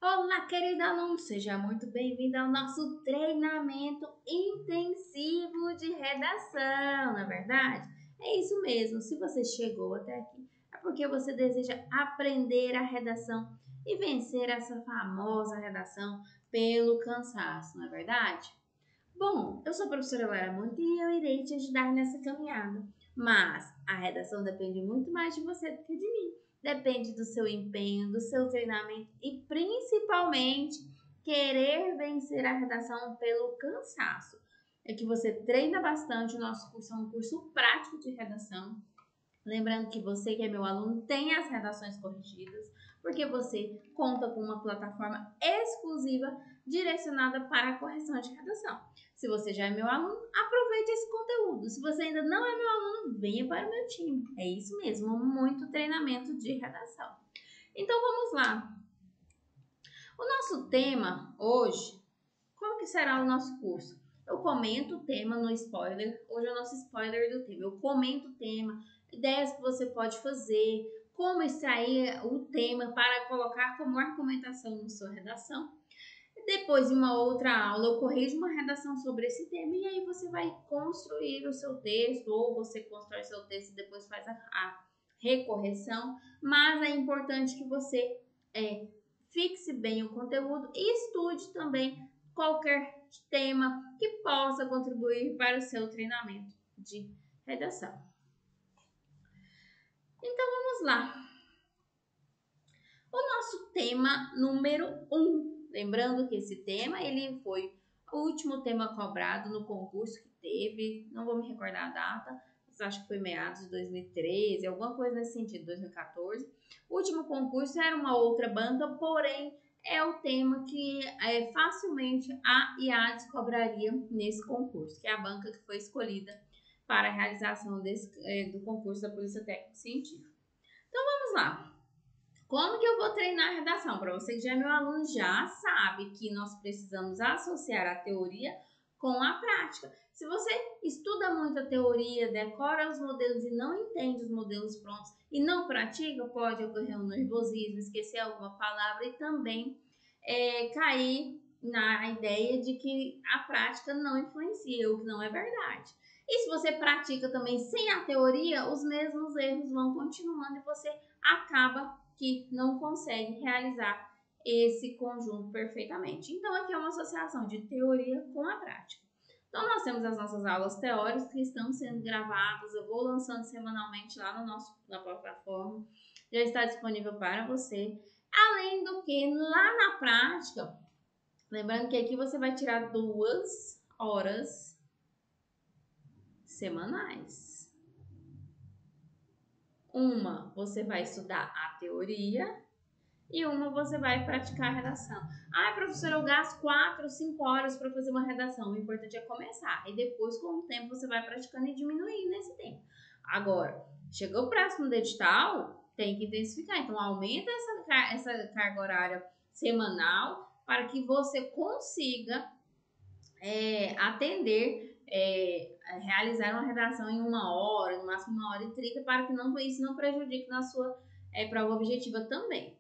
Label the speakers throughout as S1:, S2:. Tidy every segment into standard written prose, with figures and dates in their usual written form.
S1: Olá, querido aluno, seja muito bem-vindo ao nosso treinamento intensivo de redação, não é verdade? É isso mesmo, se você chegou até aqui, é porque você deseja aprender a redação e vencer essa famosa redação pelo cansaço, não é verdade? Bom, eu sou a professora Lara Monte e eu irei te ajudar nessa caminhada. Mas a redação depende muito mais de você do que de mim. Depende do seu empenho, do seu treinamento e principalmente querer vencer a redação pelo cansaço. É que você treina bastante. O nosso curso é um curso prático de redação. Lembrando que você, que é meu aluno, tem as redações corrigidas, porque você conta com uma plataforma exclusiva direcionada para a correção de redação. Se você já é meu aluno, aproveite esse conteúdo. Se você ainda não é meu aluno, venha para o meu time. É isso mesmo, muito treinamento de redação. Então vamos lá. O nosso tema hoje, qual que será o nosso curso? Eu comento o tema no spoiler. Hoje é o nosso spoiler do tema. Eu comento o tema, ideias que você pode fazer, como extrair o tema para colocar como argumentação na sua redação. Depois, em uma outra aula, eu corrijo uma redação sobre esse tema e aí você vai construir o seu texto, ou você constrói seu texto e depois faz a recorreção. Mas é importante que você fixe bem o conteúdo e estude também qualquer tema que possa contribuir para o seu treinamento de redação. Então vamos lá. O nosso tema número 1. Lembrando que esse tema ele foi o último tema cobrado no concurso que teve, não vou me recordar a data, mas acho que foi meados de 2013, alguma coisa nesse sentido, 2014. O último concurso era uma outra banca, porém é o tema que facilmente a IADES cobraria nesse concurso, que é a banca que foi escolhida para a realização do concurso da Polícia Técnica Científica. Então vamos lá. Como que eu vou treinar a redação? Para você que já é meu aluno, já sabe que nós precisamos associar a teoria com a prática. Se você estuda muito a teoria, decora os modelos e não entende os modelos prontos e não pratica, pode ocorrer um nervosismo, esquecer alguma palavra e também cair na ideia de que a prática não influencia, o que não é verdade. E se você pratica também sem a teoria, os mesmos erros vão continuando e você acaba que não consegue realizar esse conjunto perfeitamente. Então, aqui é uma associação de teoria com a prática. Então, nós temos as nossas aulas teóricas que estão sendo gravadas, eu vou lançando semanalmente lá na plataforma, já está disponível para você. Além do que, lá na prática, lembrando que aqui você vai tirar 2 horas semanais. Uma você vai estudar a teoria e uma você vai praticar a redação. Ah, professora, eu gasto 4, 5 horas para fazer uma redação. O importante é começar. E depois, com o tempo, você vai praticando e diminuindo esse tempo. Agora, chegou próximo do edital, tem que intensificar. Então, aumenta essa carga horária semanal para que você consiga atender, realizar uma redação em 1 hora, no máximo 1 hora e 30, para que isso não prejudique na sua prova objetiva também.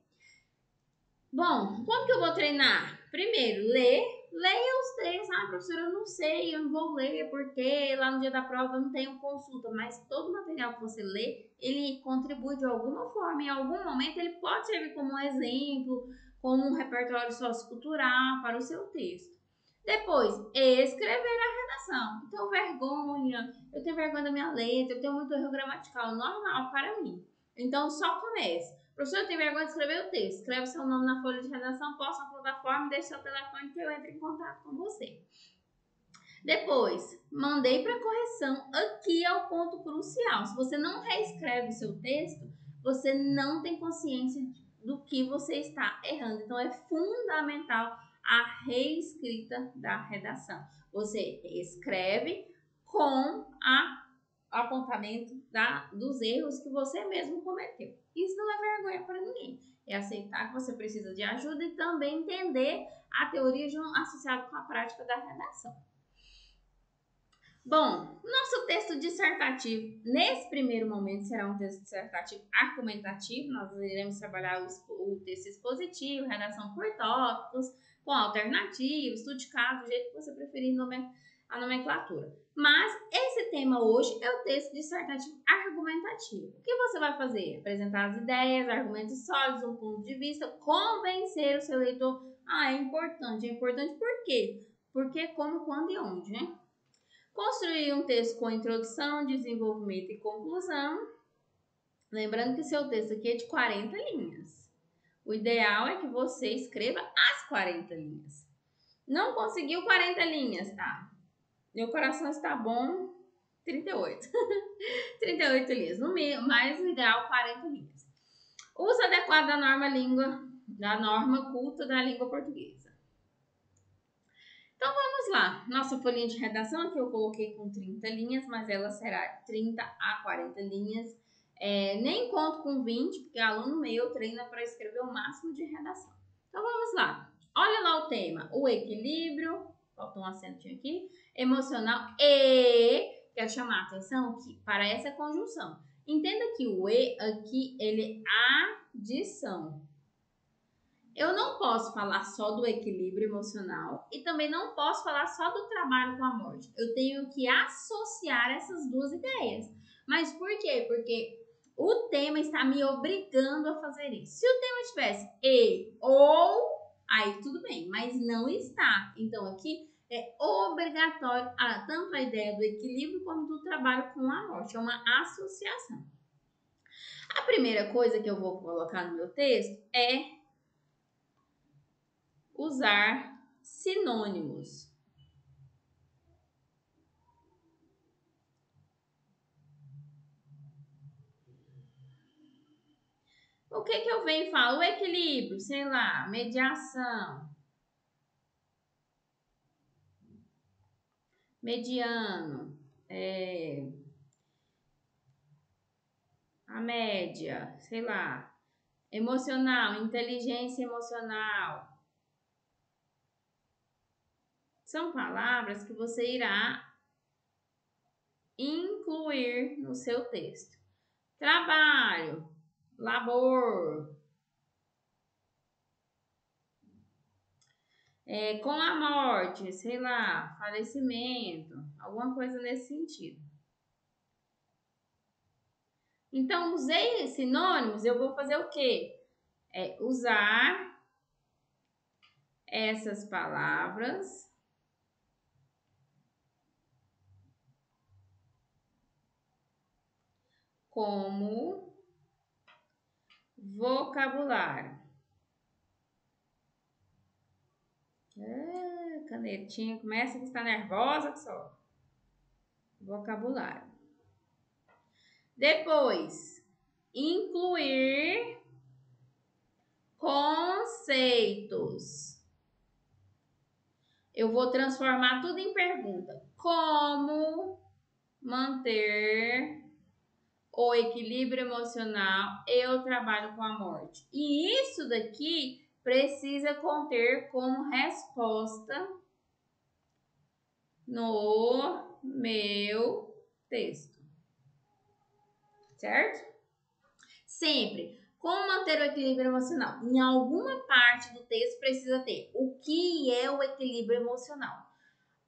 S1: Bom, como que eu vou treinar? Primeiro, leia os textos. Ah, professora, eu não sei, eu não vou ler porque lá no dia da prova eu não tenho consulta. Mas todo material que você lê, ele contribui de alguma forma. Em algum momento ele pode servir como um exemplo, como um repertório sociocultural para o seu texto. Depois, escrever a redação. Eu tenho vergonha da minha letra, eu tenho muito erro gramatical, normal para mim. Então, só comece. Professor, tem vergonha de escrever o texto. Escreve seu nome na folha de redação, posta na plataforma e deixe seu telefone que eu entro em contato com você. Depois, mandei para correção. Aqui é o ponto crucial. Se você não reescreve o seu texto, você não tem consciência do que você está errando. Então, é fundamental a reescrita da redação. Você escreve com apontamento dos erros que você mesmo cometeu. Isso não é vergonha para ninguém. É aceitar que você precisa de ajuda e também entender a teoria associada com a prática da redação. Bom, nosso texto dissertativo, nesse primeiro momento, será um texto dissertativo argumentativo. Nós iremos trabalhar o texto expositivo, redação por tópicos, com alternativos, estudo de caso, do jeito que você preferir a nomenclatura. Mas esse tema hoje é o texto dissertativo argumentativo. O que você vai fazer? Apresentar as ideias, argumentos sólidos, um ponto de vista, convencer o seu leitor. É importante. É importante por quê? Porque, como, quando e onde, né? Construir um texto com introdução, desenvolvimento e conclusão. Lembrando que seu texto aqui é de 40 linhas. O ideal é que você escreva as 40 linhas. Não conseguiu 40 linhas, tá? Meu coração está bom, 38. 38 linhas. No meio, mais o ideal, 40 linhas. Uso adequado da norma culta da língua portuguesa. Então vamos lá, nossa folhinha de redação aqui eu coloquei com 30 linhas, mas ela será 30 a 40 linhas. Nem conto com 20, porque aluno meu treina para escrever o máximo de redação. Então vamos lá, olha lá o tema, o equilíbrio, faltou um acentinho aqui, emocional e, quero chamar a atenção para essa conjunção. Entenda que o e aqui, ele é adição. Eu não posso falar só do equilíbrio emocional e também não posso falar só do trabalho com a morte. Eu tenho que associar essas duas ideias. Mas por quê? Porque o tema está me obrigando a fazer isso. Se o tema tivesse e ou, aí tudo bem, mas não está. Então aqui é obrigatório tanto a ideia do equilíbrio como do trabalho com a morte. É uma associação. A primeira coisa que eu vou colocar no meu texto é usar sinônimos. O que eu venho e falo? O equilíbrio, sei lá, mediação, mediano, a média, sei lá, emocional, inteligência emocional. São palavras que você irá incluir no seu texto. Trabalho, labor, com a morte, sei lá, falecimento, alguma coisa nesse sentido. Então, usei sinônimos, eu vou fazer o quê? Usar essas palavras como vocabulário. Canetinha, começa que está nervosa que só. Vocabulário. Depois, incluir conceitos. Eu vou transformar tudo em pergunta. Como manter o equilíbrio emocional e o trabalho com a morte? E isso daqui precisa conter como resposta no meu texto. Certo? Sempre. Como manter o equilíbrio emocional? Em alguma parte do texto precisa ter o que é o equilíbrio emocional.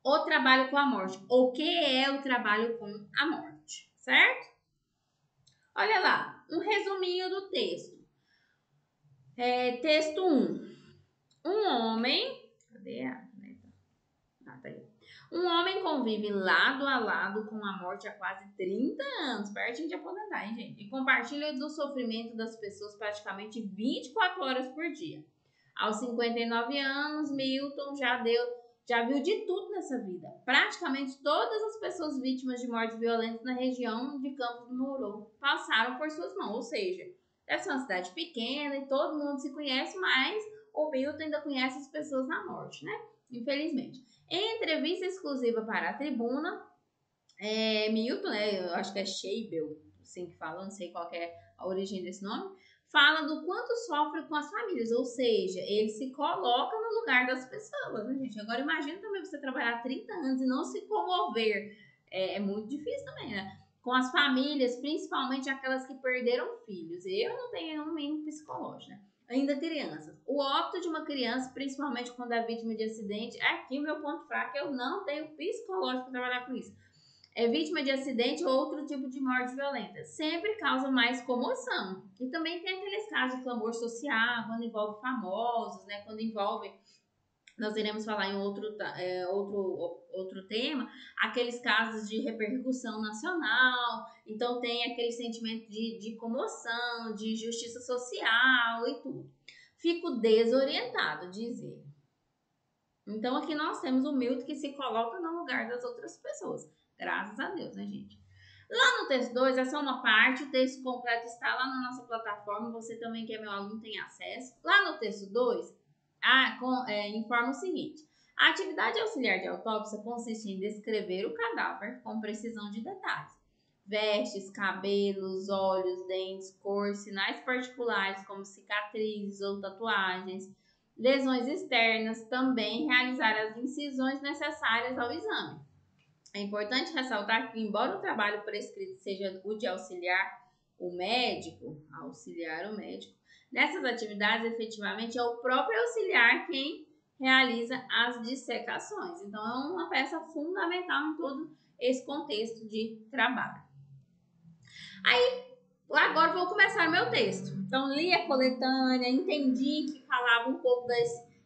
S1: O trabalho com a morte. O que é o trabalho com a morte? Certo? Olha lá, um resuminho do texto. Texto 1. Um homem... Cadê a caneta? Tá aí. Um homem convive lado a lado com a morte há quase 30 anos, pertinho de aposentar, hein, gente? E compartilha do sofrimento das pessoas praticamente 24 horas por dia. Aos 59 anos, Milton já viu de tudo nessa vida. Praticamente todas as pessoas vítimas de mortes violentas na região de Campos do Moro passaram por suas mãos. Ou seja, deve ser uma cidade pequena e todo mundo se conhece, mas o Milton ainda conhece as pessoas na morte, né? Infelizmente. Em entrevista exclusiva para a Tribuna, Milton, eu acho que é Scheibel, assim que fala, não sei qual é a origem desse nome, fala do quanto sofre com as famílias, ou seja, ele se coloca no lugar das pessoas, né, gente? Agora imagina também você trabalhar 30 anos e não se comover é muito difícil também, né? Com as famílias, principalmente aquelas que perderam filhos. Eu não tenho um mínimo psicológico, né? Ainda crianças. O óbito de uma criança, principalmente quando é vítima de acidente, é aqui o meu ponto fraco. Eu não tenho psicológico para trabalhar com isso. É vítima de acidente ou outro tipo de morte violenta. Sempre causa mais comoção. E também tem aqueles casos de clamor social, quando envolve famosos, né? Quando envolve, nós iremos falar em outro tema, aqueles casos de repercussão nacional. Então tem aquele sentimento de comoção, de justiça social e tudo. Fico desorientado, diz ele. Então aqui nós temos o Milton que se coloca no lugar das outras pessoas. Graças a Deus, né, gente? Lá no texto 2 é só uma parte, o texto completo está lá na nossa plataforma, você também que é meu aluno tem acesso. Lá no texto 2, informa o seguinte: a atividade auxiliar de autópsia consiste em descrever o cadáver com precisão de detalhes. Vestes, cabelos, olhos, dentes, cor, sinais particulares como cicatrizes ou tatuagens, lesões externas, também realizar as incisões necessárias ao exame. É importante ressaltar que, embora o trabalho prescrito seja o de auxiliar o médico, nessas atividades, efetivamente, é o próprio auxiliar quem realiza as dissecações. Então, é uma peça fundamental em todo esse contexto de trabalho. Aí, agora vou começar meu texto. Então, li a coletânea, entendi que falava um pouco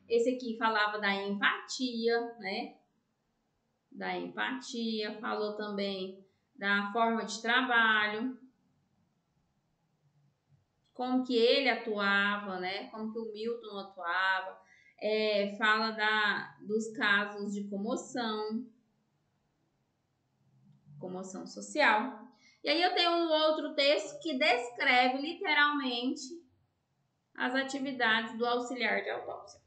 S1: esse aqui falava da empatia, né? Da empatia, falou também da forma de trabalho, como que ele atuava, né? Como que o Milton atuava, fala dos casos de comoção social. E aí eu tenho um outro texto que descreve literalmente as atividades do auxiliar de autópsia,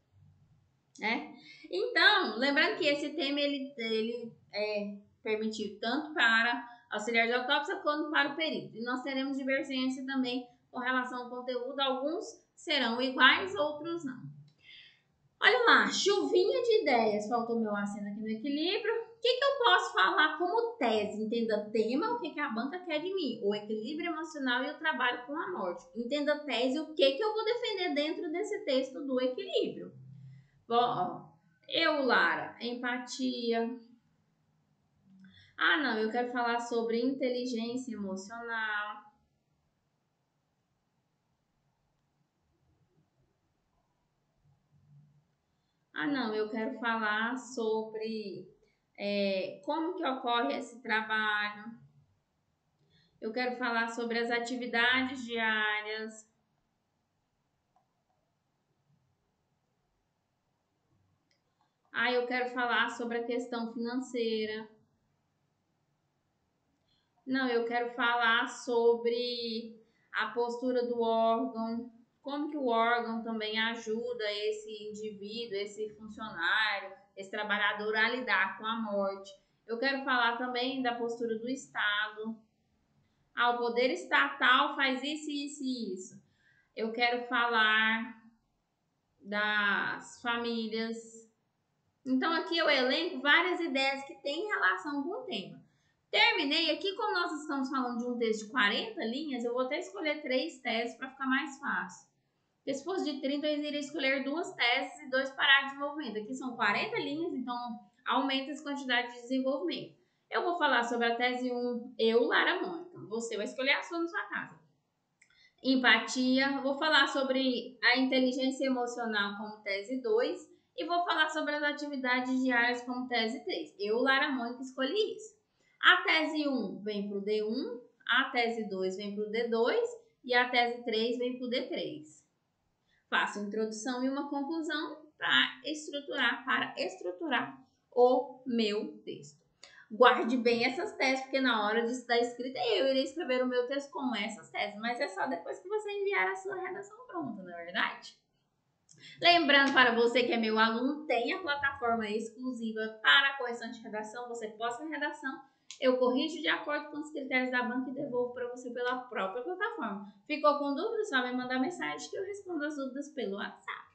S1: né? Então, lembrando que esse tema ele é permitido tanto para auxiliar de autópsia quanto para o perito. E nós teremos divergência também com relação ao conteúdo. Alguns serão iguais, outros não. Olha lá, chuvinha de ideias. Faltou meu aceno aqui no equilíbrio. O que eu posso falar como tese? Entenda tema, o que a banca quer de mim. O equilíbrio emocional e o trabalho com a morte. Entenda tese, o que eu vou defender dentro desse texto do equilíbrio. Bom, Lara, empatia. Ah, não, eu quero falar sobre inteligência emocional. Ah, não, eu quero falar sobre como que ocorre esse trabalho. Eu quero falar sobre as atividades diárias. Ah, eu quero falar sobre a questão financeira. Não, eu quero falar sobre a postura do órgão, como que o órgão também ajuda esse indivíduo, esse funcionário, esse trabalhador a lidar com a morte. Eu quero falar também da postura do Estado. O poder estatal faz isso, isso e isso. Eu quero falar das famílias. Então aqui eu elenco várias ideias que têm relação com o tema. Terminei aqui, como nós estamos falando de um texto de 40 linhas, eu vou até escolher 3 teses para ficar mais fácil. Porque se fosse de 30, eu iria escolher 2 teses e 2 parágrafos de desenvolvimento. Aqui são 40 linhas, então aumenta essa quantidade de desenvolvimento. Eu vou falar sobre a tese 1, Lara Mônica. Você vai escolher a sua na sua casa. Empatia, vou falar sobre a inteligência emocional como tese 2 e vou falar sobre as atividades diárias como tese 3. Lara Mônica, escolhi isso. A tese 1 vem para o D1, a tese 2 vem para o D2 e a tese 3 vem para o D3. Faço introdução e uma conclusão para estruturar o meu texto. Guarde bem essas teses, porque na hora da escrita eu irei escrever o meu texto com essas teses, mas é só depois que você enviar a sua redação pronta, não é verdade? Lembrando para você que é meu aluno, tem a plataforma exclusiva para correção de redação, você posta a redação, eu corrijo de acordo com os critérios da banca e devolvo para você pela própria plataforma. Ficou com dúvida? Só me mandar mensagem que eu respondo as dúvidas pelo WhatsApp.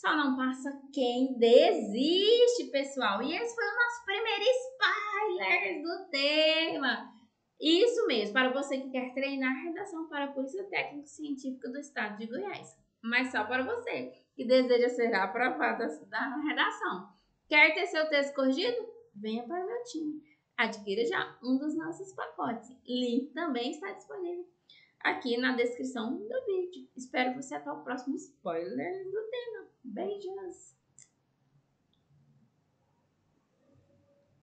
S1: Só não passa quem desiste, pessoal. E esse foi o nosso primeiro spoiler do tema. Isso mesmo, para você que quer treinar redação para a Polícia Técnico Científica do Estado de Goiás. Mas só para você que deseja ser aprovado da redação. Quer ter seu texto corrigido? Venha para o meu time. Adquira já um dos nossos pacotes. Link também está disponível aqui na descrição do vídeo. Espero você até o próximo spoiler do tema. Beijos!